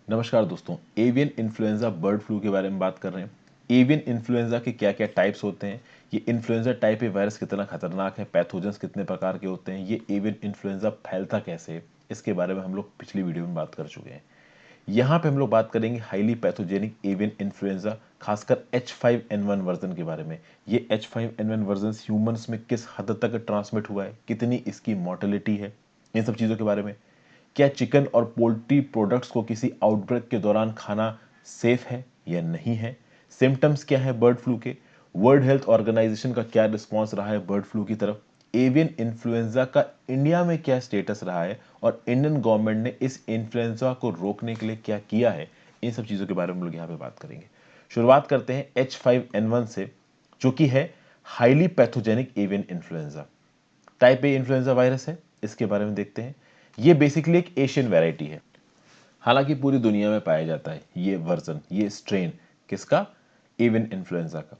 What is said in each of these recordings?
नमस्कार दोस्तों, avian influenza bird flu के बारे में बात कर रहे हैं। एवियन इन्फ्लुएंजा के क्या क्या टाइप्स होते हैं, ये इन्फ्लुएंजा टाइप ए वायरस कितना खतरनाक है, पैथोजेंस कितने प्रकार के होते हैं, ये एवियन इन्फ्लुएंजा फैलता कैसे है, इसके बारे में हम लोग पिछली वीडियो में बात कर चुके हैं। यहाँ पे हम लोग बात करेंगे हाईली पैथोजेनिक एवियन इन्फ्लुएंजा, खासकर H5N1 वर्जन के बारे में। ये H5N1 वर्जन ह्यूमंस में किस हद तक ट्रांसमिट हुआ है, कितनी इसकी मोर्टेलिटी है, इन सब चीज़ों के बारे में। क्या चिकन और पोल्ट्री प्रोडक्ट्स को किसी आउटब्रेक के दौरान खाना सेफ है या नहीं है, सिम्टम्स क्या है बर्ड फ्लू के, वर्ल्ड हेल्थ ऑर्गेनाइजेशन का क्या रिस्पॉन्स रहा है बर्ड फ्लू की तरफ, एवियन इन्फ्लुएंजा का इंडिया में क्या स्टेटस रहा है और इंडियन गवर्नमेंट ने इस इन्फ्लुएंजा को रोकने के लिए क्या किया है, इन सब चीज़ों के बारे में हम लोग यहाँ पे बात करेंगे। शुरुआत करते हैं H5N1 से, जो कि है highly pathogenic avian influenza, type A influenza virus है। इसके बारे में देखते हैं। ये बेसिकली एक एशियन वैरायटी है, हालांकि पूरी दुनिया में पाया जाता है ये वर्जन, ये स्ट्रेन किसका, एवियन इन्फ्लुएंजा का।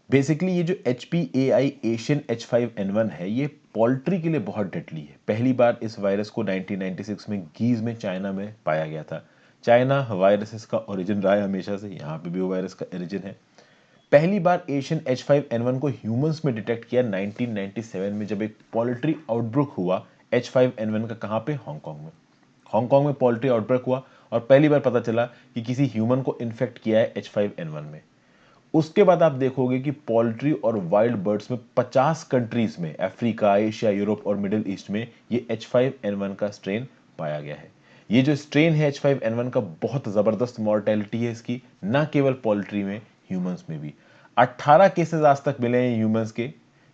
बेसिकली ये जो HPAI एशियन H5N1 है, ये पोल्ट्री के लिए बहुत डेडली है। पहली बार इस वायरस को 1996 में गीज में चाइना में पाया गया था। चाइना वायरसेस का ओरिजिन रहा है हमेशा से, यहाँ पे भी वो वायरस का ओरिजिन है। पहली बार एशियन H5N1 को ह्यूमंस में डिटेक्ट किया 1997 में, जब एक पोल्ट्री आउटब्रेक हुआ H5N1 का। कहाँ पे, हांगकांग में। हांगकांग में पोल्ट्री आउटब्रेक हुआ और पहली बार पता चला कि किसी ह्यूमन को इन्फेक्ट किया है H5N1 में। उसके बाद आप देखोगे कि पोल्ट्री और वाइल्ड बर्ड्स में 50 कंट्रीज में, अफ्रीका, एशिया, यूरोप और मिडिल ईस्ट में ये H5N1 का स्ट्रेन पाया गया है। ये जो स्ट्रेन है H5N1 का, बहुत जबरदस्त मॉर्टेलिटी है इसकी, ना केवल पोल्ट्री में, ह्यूमंस में भी। 18 केसेस आज तक मिले हैं ह्यूमंस के।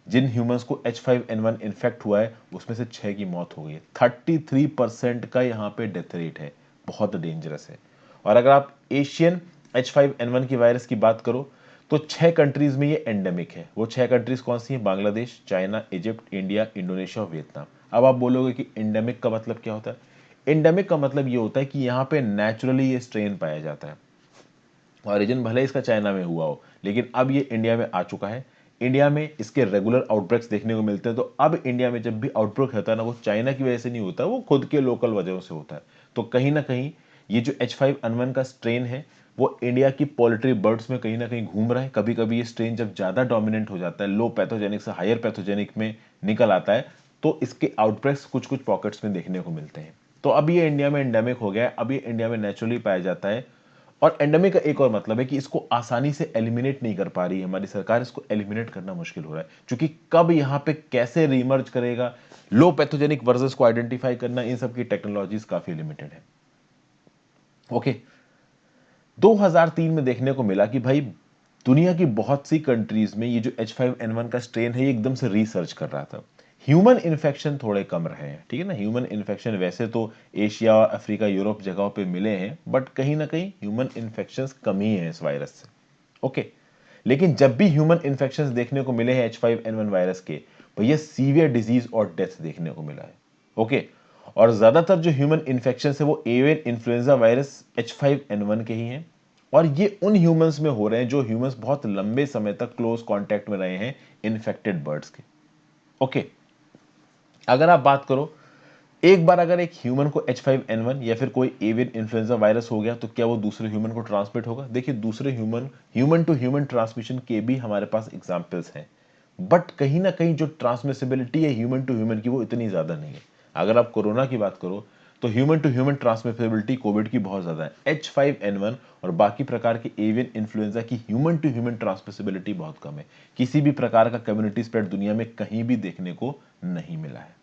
जिन ह्यूमंस को H5N1 इन्फेक्ट हुआ है उसमें से 6 की मौत हो गई है। 33% का यहाँ पे डेथ रेट है, बहुत डेंजरस है। और अगर आप एशियन H5N1 की वायरस की बात करो तो 6 कंट्रीज में ये एंडेमिक है। वो 6 कंट्रीज कौन सी हैं? Bangladesh, China, Egypt, India, Indonesia और वियतनाम। अब आप बोलोगे कि एंडेमिक का मतलब क्या होता है? एंडेमिक का मतलब ये होता है कि यहाँ पे नेचुरली ये स्ट्रेन पाया जाता है। ओरिजिन भले इसका चाइना में हुआ हो, लेकिन अब ये इंडिया में आ चुका है। इंडिया में इसके रेगुलर आउटब्रेक्स देखने को मिलते हैं। तो अब इंडिया में जब भी आउटब्रेक होता है ना, वो चाइना की वजह से नहीं होता, वो खुद के लोकल वजहों से होता है। तो कहीं ना कहीं ये जो H5N1 का स्ट्रेन है, वो इंडिया की पोल्ट्री बर्ड्स में कहीं ना कहीं घूम रहा है। कभी कभी ये स्ट्रेन जब ज़्यादा डोमिनेंट हो जाता है, लो पैथोजेनिक से हायर पैथोजेनिक में निकल आता है, तो इसके आउटब्रेक्स कुछ कुछ पॉकेट्स में देखने को मिलते हैं। तो अब ये इंडिया में एंडेमिक हो गया है, अब ये इंडिया में नेचुरली पाया जाता है। और एंडेमिक का एक और मतलब है कि इसको आसानी से एलिमिनेट नहीं कर पा रही है हमारी सरकार, इसको एलिमिनेट करना मुश्किल हो रहा है, क्योंकि कब यहाँ पे कैसे रीमर्ज करेगा, लो पैथोजेनिक वर्सेस को आइडेंटिफाई करना, इन सब की टेक्नोलॉजीज काफी लिमिटेड है। ओके, 2003 में देखने को मिला कि भाई दुनिया की बहुत सी कंट्रीज में ये जो H5N1 का स्ट्रेन है, ये एकदम से रिसर्च कर रहा था। ह्यूमन इन्फेक्शन थोड़े कम रहे हैं, ठीक है ना। ह्यूमन इन्फेक्शन वैसे तो एशिया, अफ्रीका, यूरोप जगहों पे मिले हैं, बट कहीं ना कहीं ह्यूमन इन्फेक्शंस कम ही है इस वायरस से। ओके, लेकिन जब भी ह्यूमन इन्फेक्शंस देखने को मिले हैं H5N1 वायरस के, भैया सीवियर डिजीज और डेथ देखने को मिला है। ओके, और ज्यादातर जो ह्यूमन इन्फेक्शन है वो एवियन इन्फ्लुएंजा वायरस H5N1 के ही हैं। और ये उन ह्यूमंस में हो रहे हैं जो ह्यूमंस बहुत लंबे समय तक क्लोज कांटेक्ट में रहे हैं इन्फेक्टेड बर्ड्स के। ओके, अगर आप बात करो, एक बार अगर एक ह्यूमन को H5N1 या फिर कोई एवियन इन्फ्लुएंजा वायरस हो गया, तो क्या वो दूसरे ह्यूमन को ट्रांसमिट होगा? देखिए, दूसरे ह्यूमन टू ह्यूमन ट्रांसमिशन के भी हमारे पास एग्जांपल्स हैं, बट कहीं ना कहीं जो ट्रांसमिसिबिलिटी है ह्यूमन टू ह्यूमन की, वो इतनी ज्यादा नहीं है। अगर आप कोरोना की बात करो तो human to human transmissibility covid की बहुत ज्यादा है। H5N1 और बाकी प्रकार के एवियन इन्फ्लुएंजा की ह्यूमन टू ह्यूमन ट्रांसमिसिबिलिटी बहुत कम है। किसी भी प्रकार का कम्युनिटी स्प्रेड दुनिया में कहीं भी देखने को नहीं मिला है।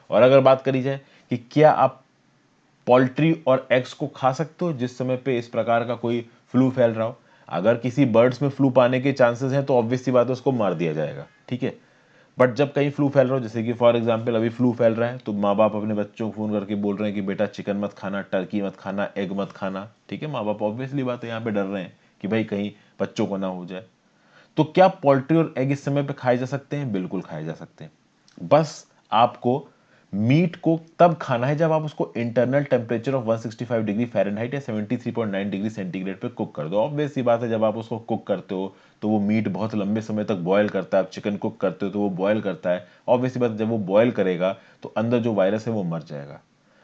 और अगर बात करी जाए कि क्या आप पोल्ट्री और एग्स को खा सकते हो जिस समय पे इस प्रकार का कोई फ्लू फैल रहा हो, अगर किसी बर्ड्स में फ्लू पाने के चांसेस हैं तो ऑब्वियस सी बात है, उसको मार दिया जाएगा, ठीक है। बट जब कहीं फ्लू फैल रहा हो, जैसे कि फॉर एग्जांपल अभी फ्लू फैल रहा है, तो माँ बाप अपने बच्चों को फोन करके बोल रहे हैं कि बेटा चिकन मत खाना, टर्की मत खाना, एग मत खाना, ठीक है। माँ बाप ऑब्वियसली बात है यहाँ पे डर रहे हैं कि भाई कहीं बच्चों को ना हो जाए। तो क्या पोल्ट्री और एग इस समय पे खाए जा सकते हैं? बिल्कुल खाए जा सकते हैं। बस आपको मीट को तब खाना है जब आप उसको internal temperature of 165 degree Fahrenheit या 73.9 डिग्री सेंटीग्रेड पे कुक कर दो। ऑब्वियस सी बात है, जब आप उसको कुक करते हो तो वो मीट बहुत लंबे समय तक बॉयल करता है। आप चिकन कुक करते हो तो वो बॉयल करता है। ऑब्वियस सी बात है, जब वो बॉयल करेगा तो अंदर जो वायरस है वो मर जाएगा।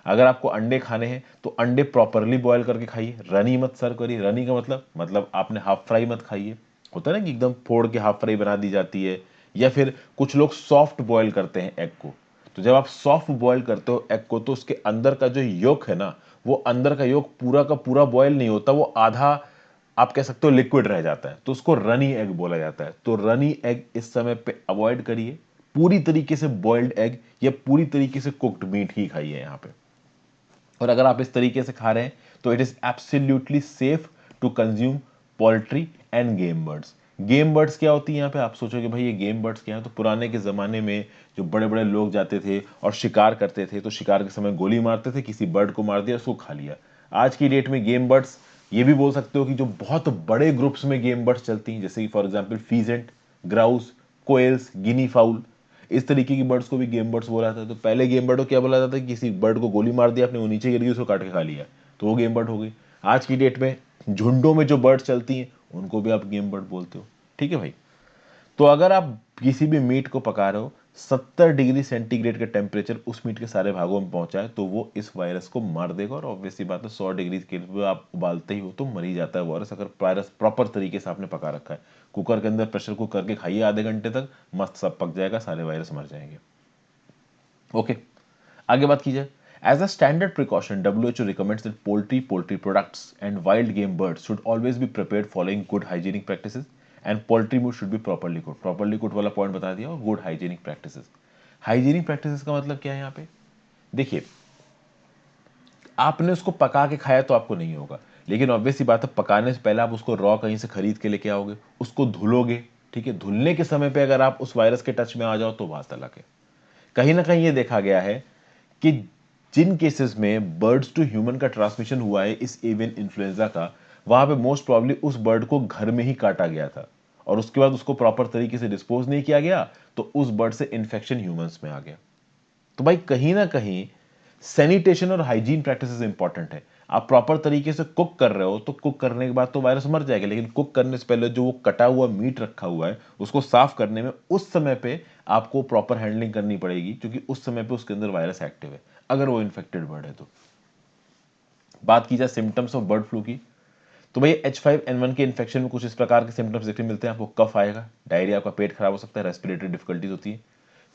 अगर आपको अंडे खाने हैं तो अंडे प्रॉपरली बॉयल करके खाइए, रनी मत सर्व करिए। रनी का मतलब आपने हाफ फ्राई मत खाइए, होता है ना कि एकदम फोड़ के हाफ फ्राई बना दी जाती है। या फिर कुछ लोग सॉफ्ट बॉयल करते हैं एग को, तो जब आप सॉफ्ट बॉयल करते हो एग को तो उसके अंदर का जो योक है ना, वो अंदर का योक पूरा का पूरा बॉयल नहीं होता, वो आधा आप कह सकते हो लिक्विड रह जाता है, तो उसको रनी एग बोला जाता है। तो रनी एग इस समय पे अवॉइड करिए, पूरी तरीके से बॉइल्ड एग या पूरी तरीके से कुक्ड मीट ही खाइए यहाँ पे। और अगर आप इस तरीके से खा रहे हैं तो it is absolutely safe to consume poultry and game birds. Game birds क्या होती है यहाँ पे, आप सोचोगे भाई ये गेम बर्ड्स क्या है, तो पुराने के जमाने में जो बड़े बड़े लोग जाते थे और शिकार करते थे, तो शिकार के समय गोली मारते थे, किसी बर्ड को मार दिया, उसको खा लिया। आज की डेट में गेम बर्ड्स ये भी बोल सकते हो कि जो बहुत बड़े ग्रुप्स में गेम बर्ड्स चलती हैं, जैसे कि for example peasant, grouse, coils, Guinea foul, इस तरीके की बर्ड्स को भी गेम बर्ड्स बोला जाता है। तो पहले गेम बर्ड को क्या बोला जाता है, किसी बर्ड को गोली मार दिया आपने, वो नीचे गिर गई, उसको काट के खा लिया, तो वो गेम बर्ड हो गई। आज की डेट में झुंडों में जो बर्ड्स चलती हैं उनको भी आप गेम बर्ड बोलते हो, ठीक है भाई। तो अगर आप किसी भी मीट को पका रहे हो, 70 डिग्री सेंटीग्रेड का टेम्परेचर उस मीट के सारे भागों में पहुंचाए तो वो इस वायरस को मार देगा। और ऑब्वियसली बात है 100 डिग्री के लिए आप उबालते ही हो तो मर ही जाता है वायरस, अगर वायरस प्रॉपर तरीके से आपने पका रखा है। कुकर के अंदर प्रेशर कुक करके खाइए आधे घंटे तक, मस्त सब पक जाएगा, सारे वायरस मर जाएंगे। ओके, आगे बात की जाए। As a standard precaution, WHO recommends that poultry products and wild game birds should always be prepared following good hygienic practices and poultry meat should be properly cooked। properly cooked वाला point बता दिया, और good hygienic practices. Hygienic practices का मतलब क्या है यहाँ पे, देखिए आपने उसको पका के खाया तो आपको नहीं होगा, लेकिन ऑब्वियस सी बात है पकाने से पहले आप उसको रॉ कहीं से खरीद के लेके आओगे, उसको धुलोगे, ठीक है। धुलने के समय पे अगर आप उस वायरस के टच में आ जाओ तो बात अलग है। कहीं ना कहीं ये देखा गया है कि जिन केसेस में बर्ड्स टू ह्यूमन का ट्रांसमिशन हुआ है इस एवियन इन्फ्लुएंजा का, वहां पे मोस्ट प्रॉब्ली उस बर्ड को घर में ही काटा गया था और उसके बाद उसको प्रॉपर तरीके से डिस्पोज नहीं किया गया, तो उस बर्ड से इन्फेक्शन ह्यूमंस में आ गया। तो भाई कहीं ना कहीं सैनिटेशन और हाइजीन प्रैक्टिसेस इंपॉर्टेंट है। आप प्रॉपर तरीके से कुक कर रहे हो तो कुक करने के बाद तो वायरस मर जाएगा, लेकिन कुक करने से पहले जो वो कटा हुआ मीट रखा हुआ है उसको साफ करने में उस समय पे आपको प्रॉपर हैंडलिंग करनी पड़ेगी, क्योंकि उस समय पे उसके अंदर वायरस एक्टिव है अगर वो इन्फेक्टेड बर्ड है तो। बात की जाए सिम्टम्स ऑफ बर्ड फ्लू की, तो भाई H5N1 के इन्फेक्शन में कुछ इस प्रकार के सिम्टम्स देखने मिलते हैं। आपको कफ आएगा, डायरिया, आपका पेट खराब हो सकता है, रेस्पिरेटरी डिफिकल्टीज होती है,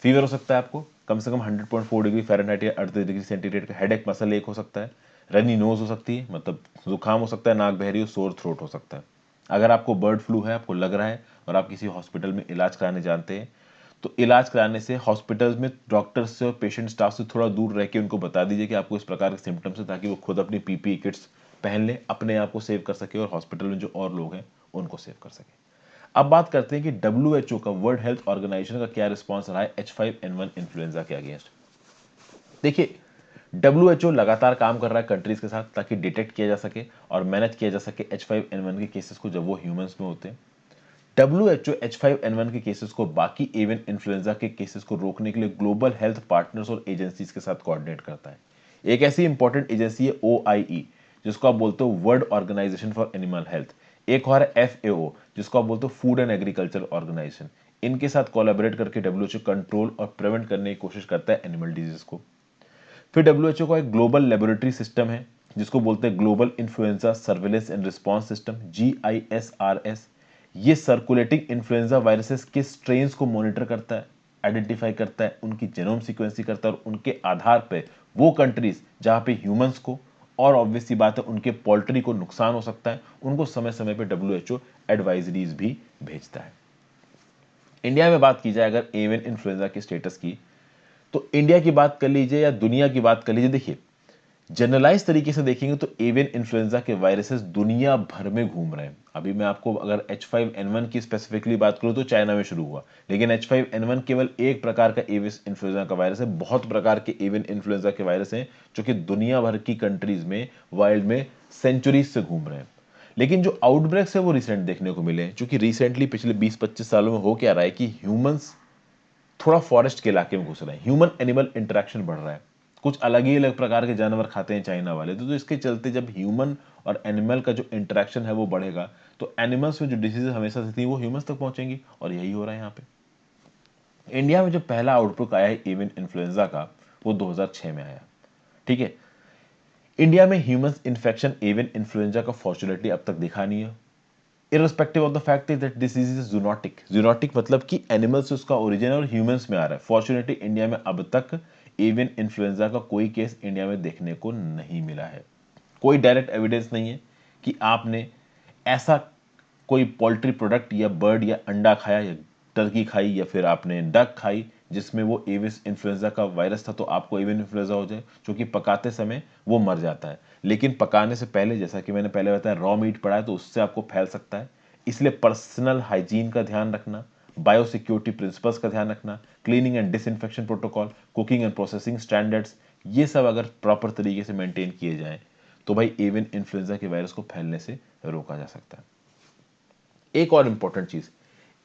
फीवर हो सकता है आपको कम से कम 100.4 डिग्री फ़ारेनहाइट या 38 डिग्री सेंटीग्रेड का, हेडेक, मसल एक हो सकता है, रनी नोज हो सकती है, मतलब जुकाम हो सकता है, नाक बहरी हो, सोर थ्रोट हो सकता है। अगर आपको बर्ड फ्लू है, आपको लग रहा है और आप किसी हॉस्पिटल में इलाज कराने जानते हैं, तो इलाज कराने से हॉस्पिटल्स में डॉक्टर्स से और पेशेंट स्टाफ से थोड़ा दूर रह के उनको बता दीजिए कि आपको इस प्रकार के सिम्टम्स है, ताकि वो खुद अपनी पीपीई किट्स पहन ले, अपने आप को सेव कर सके और हॉस्पिटल में जो और लोग हैं उनको सेव कर सके। अब बात करते हैं कि WHO का, वर्ल्ड हेल्थ ऑर्गेनाइजेशन का क्या रिस्पॉन्स रहा है H5N1 इन्फ्लुएंजा के अगेंस्ट। देखिए WHO लगातार काम कर रहा है कंट्रीज के साथ ताकि डिटेक्ट किया जा सके और मैनेज किया जा सके H5N1 के केसेस को जब वो ह्यूमंस में होते हैं। WHO H5N1 के केसेस को बाकी एवियन इन्फ्लुएंजा के केसेस को रोकने के लिए ग्लोबल हेल्थ पार्टनर्स और एजेंसीज के साथ कोऑर्डिनेट करता है। एक ऐसी इंपॉर्टेंट एजेंसी है OIE, जिसको आप बोलते हो world organisation for animal health. एक और है FAO, जिसको आप बोलते हो फूड एंड एग्रीकल्चर ऑर्गेनाइजेशन। इनके साथ कोलैबोरेट करके WHO कंट्रोल और प्रिवेंट करने की कोशिश करता है एनिमल डिजीज को। फिर WHO का एक ग्लोबल लेबोरेटरी सिस्टम है जिसको बोलते हैं global influenza surveillance and response system, GISRS। ये सर्कुलेटिंग इन्फ्लुएंजा वायरसेस के स्ट्रेन्स को मॉनिटर करता है, आइडेंटिफाई करता है, उनकी जेनोम सीक्वेंसिंग करता है और उनके आधार पे वो कंट्रीज जहां पे ह्यूमंस को और ऑब्वियसली बात है उनके पोल्ट्री को नुकसान हो सकता है, उनको समय समय पे WHO एडवाइजरीज भी भेजता है। इंडिया में बात की जाए अगर एवियन इन्फ्लुएंजा के स्टेटस की, तो इंडिया की बात कर लीजिए या दुनिया की बात कर लीजिए, देखिए जनरलाइज तरीके से देखेंगे तो एवियन इन्फ्लुएंजा के वायरसेस दुनिया भर में घूम रहे हैं। अभी मैं आपको अगर H5N1 की स्पेसिफिकली बात करूं तो चाइना में शुरू हुआ, लेकिन H5N1 केवल एक प्रकार का एवियन इन्फ्लुएंजा का वायरस है। बहुत प्रकार के एवियन इन्फ्लुएंजा के वायरस हैं जो कि दुनिया भर की कंट्रीज में, वर्ल्ड में सेंचुरीज से घूम रहे हैं। लेकिन जो आउटब्रेक्स है वो रिसेंट देखने को मिले हैं, क्योंकि रिसेंटली पिछले 20-25 सालों में हो क्या रहा है कि ह्यूमंस थोड़ा फॉरेस्ट के इलाके में घुस रहे हैं, ह्यूमन एनिमल इंटरेक्शन बढ़ रहा है, कुछ अलग ही अलग प्रकार के जानवर खाते हैं चाइना वाले, तो इसके चलते जब ह्यूमन और एनिमल का जो इंटरेक्शन है वो बढ़ेगा तो एनिमल्स में जो डिसीज हमेशा से थी वो ह्यूमंस तक पहुंचेंगी, और यही हो रहा है यहाँ पे। इंडिया में जो पहला आउटब्रेक आया है एवियन इन्फ्लुएंजा का वो 2006 में आया, ठीक है। इंडिया में ह्यूमंस इन्फेक्शन एवियन इन्फ्लुएंजा का फॉर्चुनेटली अब तक दिखा नहीं है, irrespective of the fact that this disease is zoonotic. Zoonotic मतलब कि एनिमल से उसका ओरिजिन और ह्यूमंस में आ रहा है। फॉर्चुनेटली इंडिया में अब तक एवियन इन्फ्लुएंजा का कोई केस इंडिया में देखने को नहीं मिला है। कोई डायरेक्ट एविडेंस नहीं है कि आपने ऐसा कोई पोल्ट्री प्रोडक्ट या बर्ड या अंडा खाया या टर्की खाई या फिर आपने डक खाई जिसमें वो एवियन इन्फ्लुएंजा का वायरस था तो आपको एवियन इन्फ्लुएंजा हो जाए, क्योंकि पकाते समय वो मर जाता है। लेकिन पकाने से पहले, जैसा कि मैंने पहले बताया, रॉ मीट पड़ा है तो उससे आपको फैल सकता है। इसलिए पर्सनल हाइजीन का ध्यान रखना, बायोसिक्योरिटी प्रिंसिपल्स का ध्यान रखना, cleaning and disinfection protocol, cooking and processing standards, ये सब अगर प्रॉपर तरीके से मेंटेन किए जाएं तो भाई एवियन इन्फ्लुएंजा के वायरस को फैलने से रोका जा सकता है। एक और इंपॉर्टेंट चीज,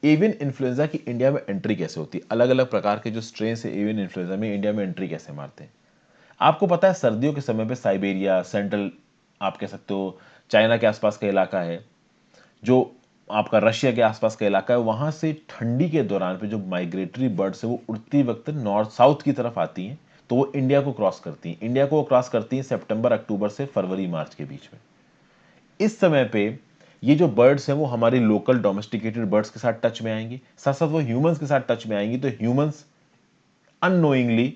एवियन इन्फ्लुएंजा की इंडिया में एंट्री कैसे होती है। अलग अलग प्रकार के जो स्ट्रेन है एवियन इन्फ्लुएंजा में, इंडिया में एंट्री कैसे मारते हैं। आपको पता है सर्दियों के समय पे साइबेरिया, सेंट्रल, आप कह सकते हो चाइना के आसपास का इलाका है, जो आपका रशिया के आसपास का इलाका है, वहां से ठंडी के दौरान पे जो माइग्रेटरी बर्ड्स है वो उड़ती वक्त नॉर्थ साउथ की तरफ आती हैं, तो वो इंडिया को क्रॉस करती हैं। इंडिया को वो क्रॉस करती हैं सितंबर अक्टूबर से फरवरी मार्च के बीच में। इस समय पे ये जो बर्ड्स हैं वो हमारी लोकल डोमेस्टिकेटेड बर्ड्स के साथ टच में आएंगी, साथ साथ वो ह्यूमंस के साथ टच में आएंगी, तो ह्यूमंस अननोइंगली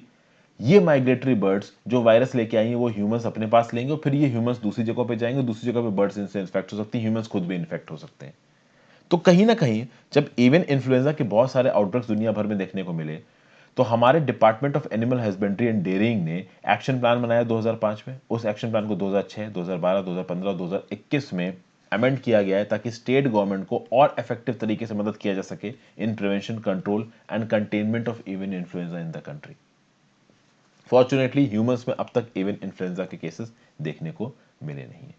ये माइग्रेटरी बर्ड्स जो वायरस लेके आएंगे वो ह्यूमंस अपने पास लेंगे और फिर ये ह्यूमंस दूसरी जगह पे जाएंगे, दूसरी जगह पे बर्ड्स इनसे इन्फेक्ट हो सकती हैं, ह्यूमंस खुद भी इन्फेक्ट हो सकते हैं। तो कहीं ना कहीं जब एवियन इन्फ्लुएंजा के बहुत सारे आउटब्रेक्स दुनिया भर में देखने को मिले तो हमारे department of animal husbandry and dairying ने एक्शन प्लान बनाया 2005 में। उस एक्शन प्लान को 2006, 2012, 2015, 2021 में अमेंड किया गया है ताकि स्टेट गवर्नमेंट को और इफेक्टिव तरीके से मदद किया जा सके इन prevention, control and containment of avian influenza in the country. Fortunately humans में अब तक एवियन इन्फ्लुएंजा के केसेस देखने को मिले नहीं है।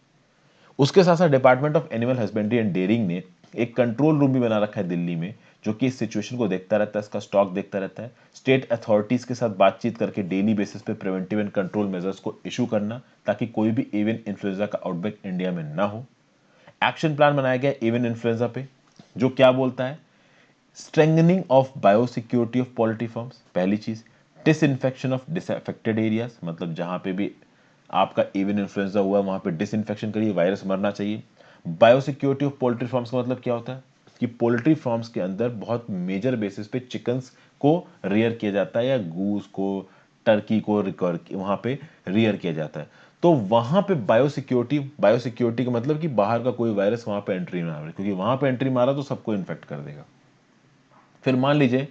उसके साथ साथ department of animal husbandry and dairying ने एक कंट्रोल रूम भी बना रखा है दिल्ली में, जो कि इस सिचुएशन को देखता रहता है, इसका स्टॉक देखता रहता है, स्टेट अथॉरिटीज के साथ बातचीत करके डेली बेसिस पे प्रिवेंटिव एंड कंट्रोल मेजर्स को इशू करना ताकि कोई भी एवियन इन्फ्लुएंजा का आउटब्रेक इंडिया में ना हो। एक्शन प्लान बनाया गया एवियन इन्फ्लुएंजा पे, जो क्या बोलता है, strengthening of biosecurity of poultry farms, पहली चीज, डिसइंफेक्शन ऑफ डिसअफेक्टेड एरियाज, मतलब जहां पे भी आपका एवियन इन्फ्लुएंजा हुआ वहां पे डिसइंफेक्शन करिए, वायरस मरना चाहिए। बायोसिक्योरिटी ऑफ पोल्ट्री फार्म्स का मतलब क्या होता है कि पोल्ट्री फार्म्स के अंदर बहुत मेजर बेसिस पे चिकन्स को रियर किया जाता है या गूस को, टर्की को वहां पे रियर किया जाता है, तो वहां पे बायोसिक्योरिटी, बायोसिक्योरिटी का मतलब कि बाहर का कोई वायरस वहां पे एंट्री ना मारे, क्योंकि वहां पे एंट्री मारा तो सबको इन्फेक्ट कर देगा। फिर मान लीजिए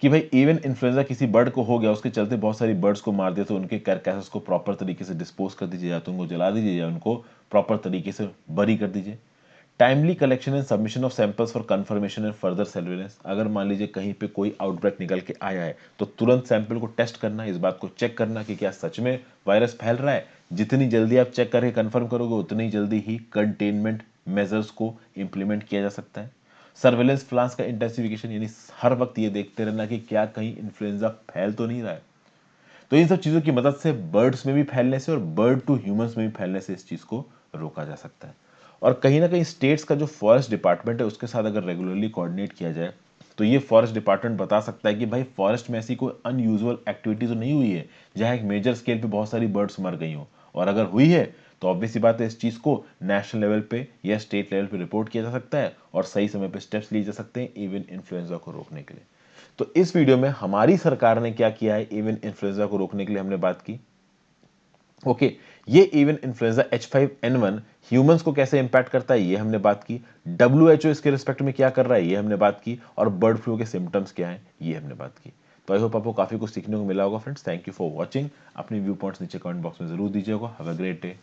कि भाई एवियन इन्फ्लुएंजा किसी बर्ड को हो गया, उसके चलते बहुत सारी बर्ड्स को मार दिया, तो उनके कैरकैसेस को प्रॉपर तरीके से डिस्पोज कर दीजिए, या तो उनको जला दीजिए या उनको प्रॉपर तरीके से बरी कर दीजिए। Timely collection and submission of samples for confirmation and further surveillance, अगर मान लीजिए कहीं पे कोई आउटब्रेक निकल के आया है तो तुरंत सैंपल को टेस्ट करना, इस बात को चेक करना कि क्या सच में वायरस फैल रहा है। जितनी जल्दी आप चेक करके कंफर्म करोगे उतनी जल्दी ही कंटेनमेंट मेजर्स को इंप्लीमेंट किया जा सकता है। सर्वेलेंस प्लान्स का इंटेंसिफिकेशन, यानी हर वक्त ये देखते रहना कि क्या कहीं इन्फ्लुएंजा फैल तो नहीं रहा है। तो इन सब चीजों की मदद से बर्ड्स में भी फैलने से और बर्ड टू ह्यूमंस में भी फैलने से इस चीज को रोका जा सकता है। और कहीं ना कहीं स्टेट्स का जो फॉरेस्ट डिपार्टमेंट है उसके साथ अगर रेगुलरली कोऑर्डिनेट किया जाए तो ये फॉरेस्ट डिपार्टमेंट बता सकता है कि भाई फॉरेस्ट में ऐसी कोई अनयूजुअल एक्टिविटी तो नहीं हुई है जहां एक मेजर स्केल पे बहुत सारी बर्ड्स मर गई हो, और अगर हुई है तो ऑब्वियस सी बात है इस चीज को नेशनल लेवल पे या स्टेट लेवल पे रिपोर्ट किया जा सकता है और सही समय पे स्टेप्स लिए जा सकते हैं एवियन इन्फ्लुएंजा को रोकने के लिए। तो इस वीडियो में हमारी सरकार ने क्या किया है एवियन इन्फ्लुएंजा को रोकने के लिए हमने बात की। ओके, ये एवियन इन्फ्लुएंजा H5N1 ह्यूमंस को कैसे इंपैक्ट करता है ये हमने बात की, WHO इसके रिस्पेक्ट में क्या कर रहा है ये हमने बात की, और बर्ड फ्लू के सिम्टम्स क्या हैं ये हमने बात की। तो आई होप आपको काफी कुछ सीखने को मिला होगा friends. Thank you for watching. अपनी व्यू पॉइंट्स नीचे कमेंट बॉक्स में जरूर दीजिएगा। Have a great day.